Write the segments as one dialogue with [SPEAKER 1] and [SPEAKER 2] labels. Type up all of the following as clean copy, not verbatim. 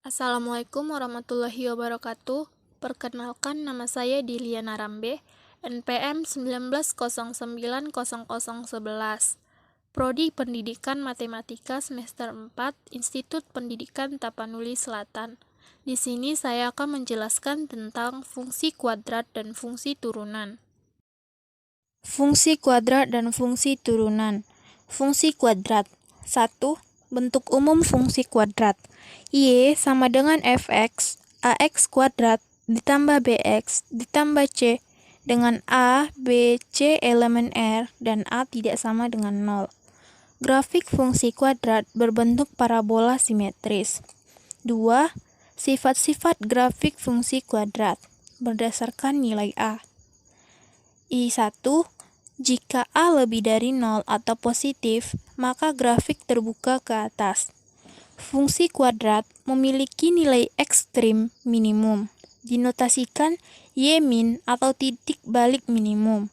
[SPEAKER 1] Assalamualaikum warahmatullahi wabarakatuh. Perkenalkan, nama saya Diliana Rambe, NPM 19090011, Prodi Pendidikan Matematika semester 4, Institut Pendidikan Tapanuli Selatan. Di sini saya akan menjelaskan tentang fungsi kuadrat dan fungsi turunan. Fungsi kuadrat dan fungsi turunan. Fungsi kuadrat. 1. Bentuk umum fungsi kuadrat. Y sama dengan fx, ax kuadrat ditambah bx ditambah c dengan a, b, c elemen R dan a tidak sama dengan 0. Grafik fungsi kuadrat berbentuk parabola simetris. 2. Sifat-sifat grafik fungsi kuadrat berdasarkan nilai a. I1. Jika a lebih dari 0 atau positif, maka grafik terbuka ke atas. Fungsi kuadrat memiliki nilai ekstrim minimum, dinotasikan y min atau titik balik minimum.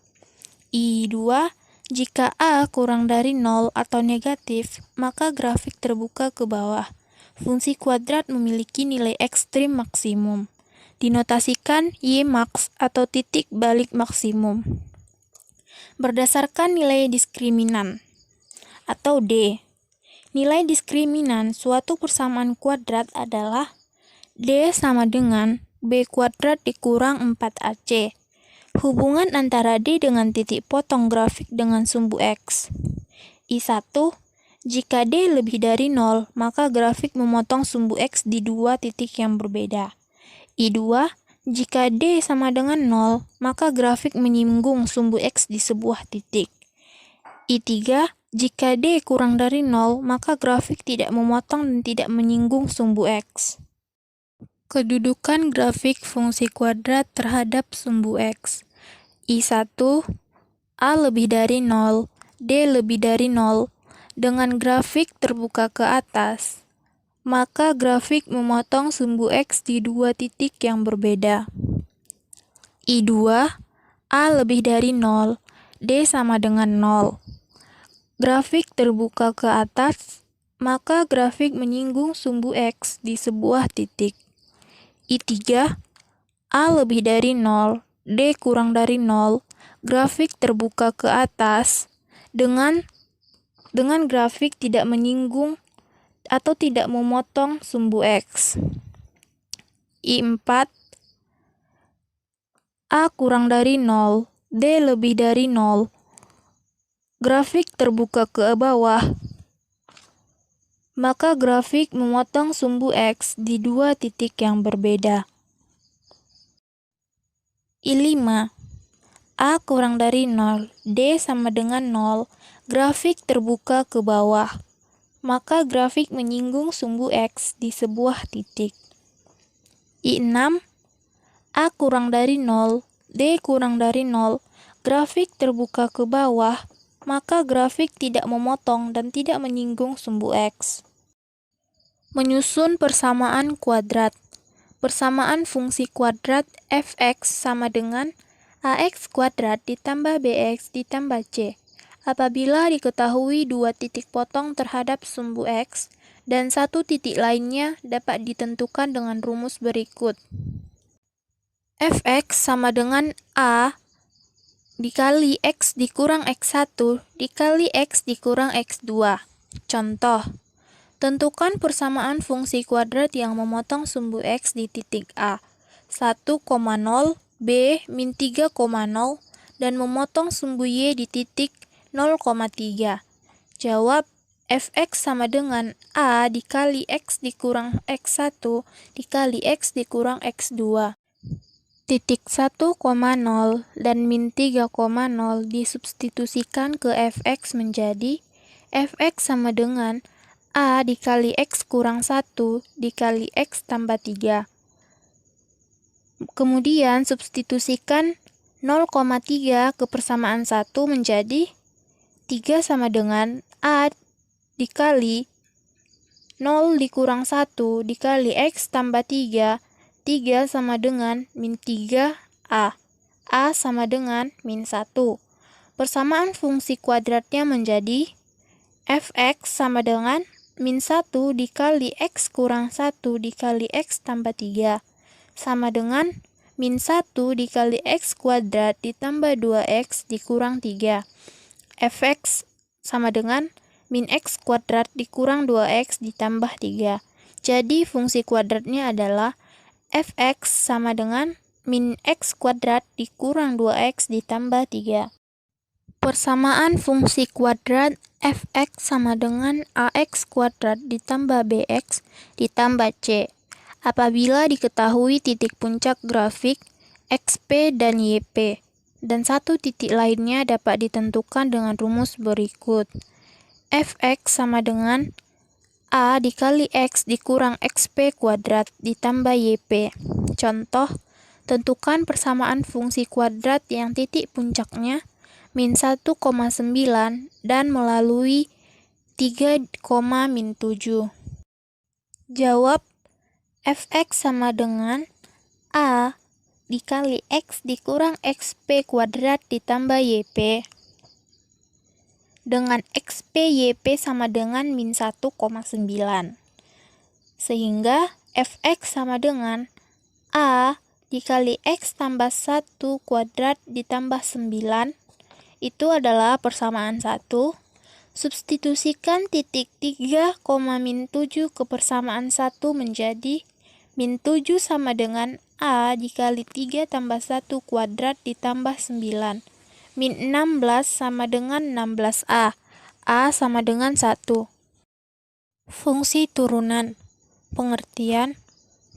[SPEAKER 1] I2. Jika a kurang dari 0 atau negatif, maka grafik terbuka ke bawah. Fungsi kuadrat memiliki nilai ekstrim maksimum, dinotasikan y max atau titik balik maksimum. Berdasarkan nilai diskriminan atau D. Nilai diskriminan suatu persamaan kuadrat adalah D sama dengan B kuadrat dikurang 4AC. Hubungan antara D dengan titik potong grafik dengan sumbu X. I1. Jika D lebih dari 0, maka grafik memotong sumbu X di dua titik yang berbeda. I2. Jika D sama dengan 0, maka grafik menyinggung sumbu X di sebuah titik. I3. Jika D kurang dari 0, maka grafik tidak memotong dan tidak menyinggung sumbu X. Kedudukan grafik fungsi kuadrat terhadap sumbu X. I1. A lebih dari 0, D lebih dari 0, dengan grafik terbuka ke atas, maka grafik memotong sumbu X di dua titik yang berbeda. I2. A lebih dari 0, D sama dengan 0. Grafik terbuka ke atas, maka grafik menyinggung sumbu X di sebuah titik. I3. A lebih dari 0, D kurang dari 0, grafik terbuka ke atas dengan grafik tidak menyinggung atau tidak memotong sumbu X. I4. A kurang dari 0, D lebih dari 0, grafik terbuka ke bawah, maka grafik memotong sumbu X di dua titik yang berbeda. I5. A kurang dari 0, D sama dengan 0, grafik terbuka ke bawah, maka grafik menyinggung sumbu X di sebuah titik. I6. A kurang dari 0, D kurang dari 0, grafik terbuka ke bawah, maka grafik tidak memotong dan tidak menyinggung sumbu X. Menyusun persamaan kuadrat. Persamaan fungsi kuadrat fx sama dengan ax kuadrat ditambah bx ditambah c. Apabila diketahui dua titik potong terhadap sumbu X dan satu titik lainnya dapat ditentukan dengan rumus berikut. Fx sama dengan A dikali X dikurang X1 dikali X dikurang X2. Contoh, tentukan persamaan fungsi kuadrat yang memotong sumbu X di titik A, 1,0, B, min 3,0, dan memotong sumbu Y di titik 0,3. Jawab, Fx sama dengan A dikali X dikurang X1 dikali X dikurang X2. Titik 1,0 dan min 3,0 disubstitusikan ke Fx menjadi Fx sama dengan A dikali X kurang 1 dikali X tambah 3. Kemudian substitusikan 0,3 ke persamaan 1 menjadi 3 sama dengan A dikali 0 dikurang 1 dikali X tambah 3. 3 sama dengan min 3A. A sama dengan min 1. Persamaan fungsi kuadratnya menjadi Fx sama dengan min 1 dikali X kurang 1 dikali X tambah 3 sama dengan min 1 dikali X kuadrat ditambah 2X dikurang 3. Fx sama dengan min X kuadrat dikurang 2X ditambah 3. Jadi fungsi kuadratnya adalah Fx sama dengan min X kuadrat dikurang 2X ditambah 3. Persamaan fungsi kuadrat Fx sama dengan Ax kuadrat ditambah Bx ditambah C. Apabila diketahui titik puncak grafik XP dan YP, dan satu titik lainnya dapat ditentukan dengan rumus berikut. Fx sama dengan A dikali X dikurang XP kuadrat ditambah YP. Contoh, tentukan persamaan fungsi kuadrat yang titik puncaknya min 1,9 dan melalui 3, min 7. Jawab, Fx sama dengan A dikali X dikurang XP kuadrat ditambah YP. Dengan XP YP sama dengan min 1,9. Sehingga Fx sama dengan A dikali X tambah 1 kuadrat ditambah 9. Itu adalah persamaan 1. Substitusikan titik 3, min 7 ke persamaan 1 menjadi min 7 sama dengan A dikali 3 tambah 1 kuadrat ditambah 9. Min 16 sama dengan 16A. A sama dengan 1. Fungsi turunan. Pengertian.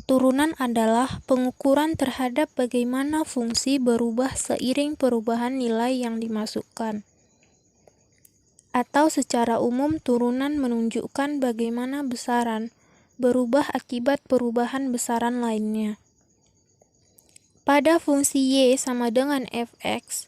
[SPEAKER 1] Turunan adalah pengukuran terhadap bagaimana fungsi berubah seiring perubahan nilai yang dimasukkan. Atau secara umum turunan menunjukkan bagaimana besaran berubah akibat perubahan besaran lainnya. Pada fungsi Y sama dengan Fx,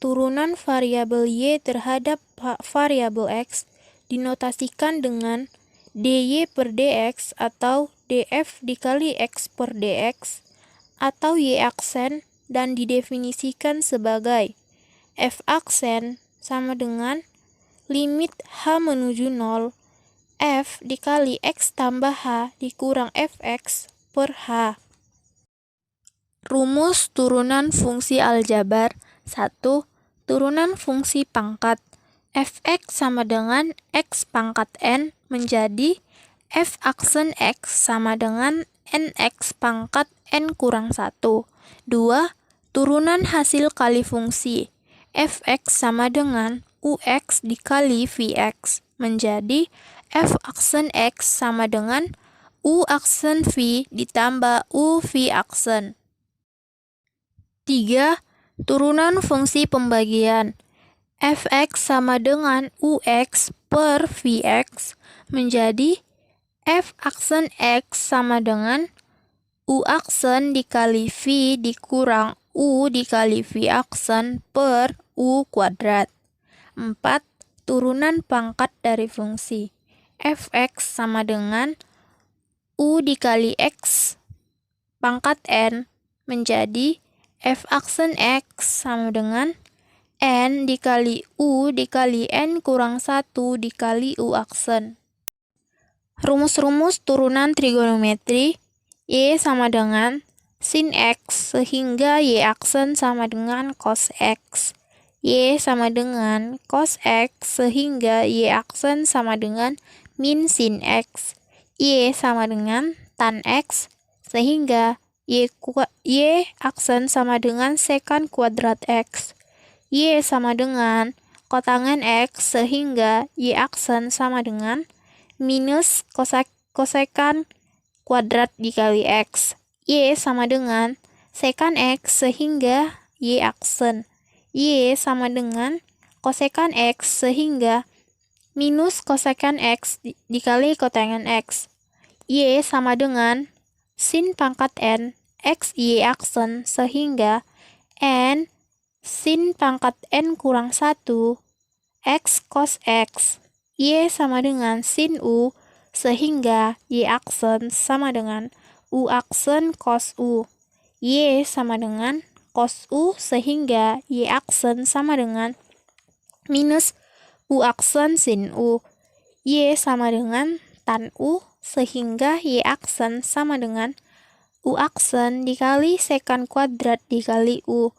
[SPEAKER 1] turunan variabel Y terhadap variabel X dinotasikan dengan dy per dx atau df dikali x per dx atau y aksen dan didefinisikan sebagai f aksen sama dengan limit h menuju 0 f dikali x tambah h dikurang fx per h. Rumus turunan fungsi aljabar. 1. Turunan fungsi pangkat. Fx sama dengan x pangkat n menjadi f aksen x sama dengan nx pangkat n kurang 1. 2. Turunan hasil kali fungsi. Fx sama dengan ux dikali vx menjadi f aksen x sama dengan u aksen v ditambah u v aksen. 3. Turunan fungsi pembagian. Fx sama dengan ux per vx menjadi f aksen x sama dengan u aksen dikali v dikurang u dikali v aksen per u kuadrat. 4. Turunan pangkat dari fungsi. Fx sama dengan u dikali x pangkat n menjadi f aksen x sama dengan n dikali u dikali n kurang 1 dikali u aksen. Rumus-rumus turunan trigonometri. Y sama dengan sin x sehingga y aksen sama dengan cos x. Y sama dengan cos x sehingga y aksen sama dengan min sin x. Y sama dengan tan x sehingga y aksen sama dengan sekan kuadrat x. Y sama dengan kotangan x sehingga y aksen sama dengan minus kosekan kuadrat dikali x. Y sama dengan sekan x sehingga y aksen. Y sama dengan kosekan x sehingga minus kosekan x dikali kotangan x. Y sama dengan sin pangkat n x y aksen sehingga n sin pangkat n kurang 1 x cos x. Y sama dengan sin u sehingga y aksen sama dengan u aksen cos u. Y sama dengan cos u sehingga y aksen sama dengan minus u aksen sin u. Y sama dengan tan U sehingga Y aksen sama dengan U aksen dikali sekant kuadrat dikali U.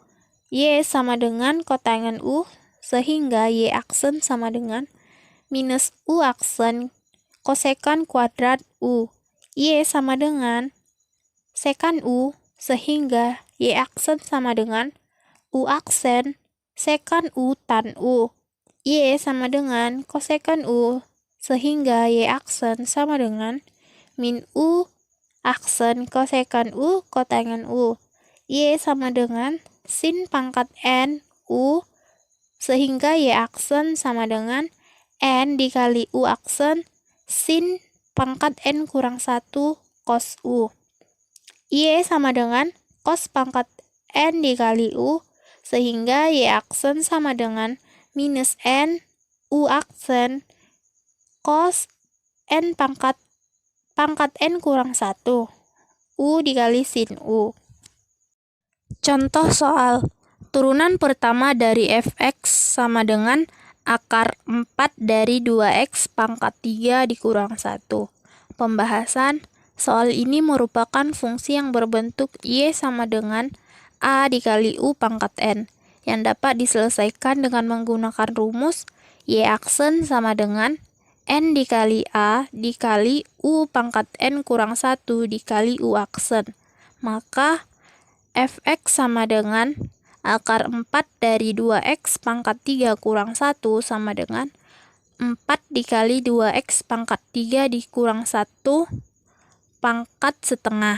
[SPEAKER 1] Y sama dengan kotangen U sehingga Y aksen sama dengan minus U aksen kosekant kuadrat U. Y sama dengan sekant U sehingga Y aksen sama dengan U aksen sekant U tan U. Y sama dengan kosekant U sehingga Y aksen sama dengan min U aksen kosekant U kotangen U. Y sama dengan sin pangkat N U sehingga Y aksen sama dengan N dikali U aksen sin pangkat N kurang 1 cos U. Y sama dengan cos pangkat N dikali U sehingga Y aksen sama dengan minus N U aksen cos N pangkat N kurang 1 U dikali sin U. Contoh soal turunan pertama dari fx sama dengan akar 4 dari 2x pangkat 3 dikurang 1. Pembahasan soal ini merupakan fungsi yang berbentuk y sama dengan a dikali u pangkat n yang dapat diselesaikan dengan menggunakan rumus y aksen sama dengan n dikali a dikali u pangkat n kurang 1 dikali u aksen. Maka fx sama dengan akar 4 dari 2x pangkat 3 kurang 1 sama dengan 4 dikali 2x pangkat 3 dikurang 1 pangkat setengah.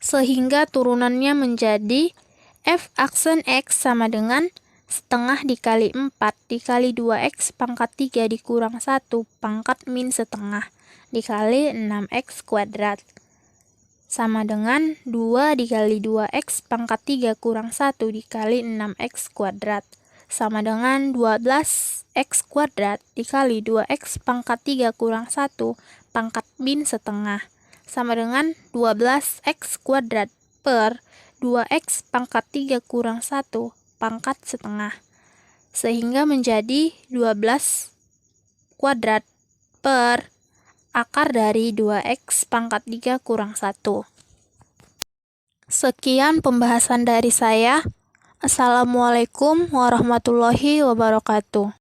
[SPEAKER 1] Sehingga turunannya menjadi f aksen x sama dengan setengah dikali 4 dikali 2x pangkat 3 dikurang 1 pangkat min setengah dikali 6x kuadrat. Sama dengan 2 dikali 2x pangkat 3 kurang 1 dikali 6x kuadrat. Sama dengan 12x kuadrat dikali 2x pangkat 3 kurang 1 pangkat min setengah. Sama dengan 12x kuadrat per 2x pangkat 3 kurang 1 pangkat setengah. Sehingga menjadi 12 kuadrat per akar dari 2x pangkat 3 kurang 1. Sekian pembahasan dari saya. Assalamualaikum warahmatullahi wabarakatuh.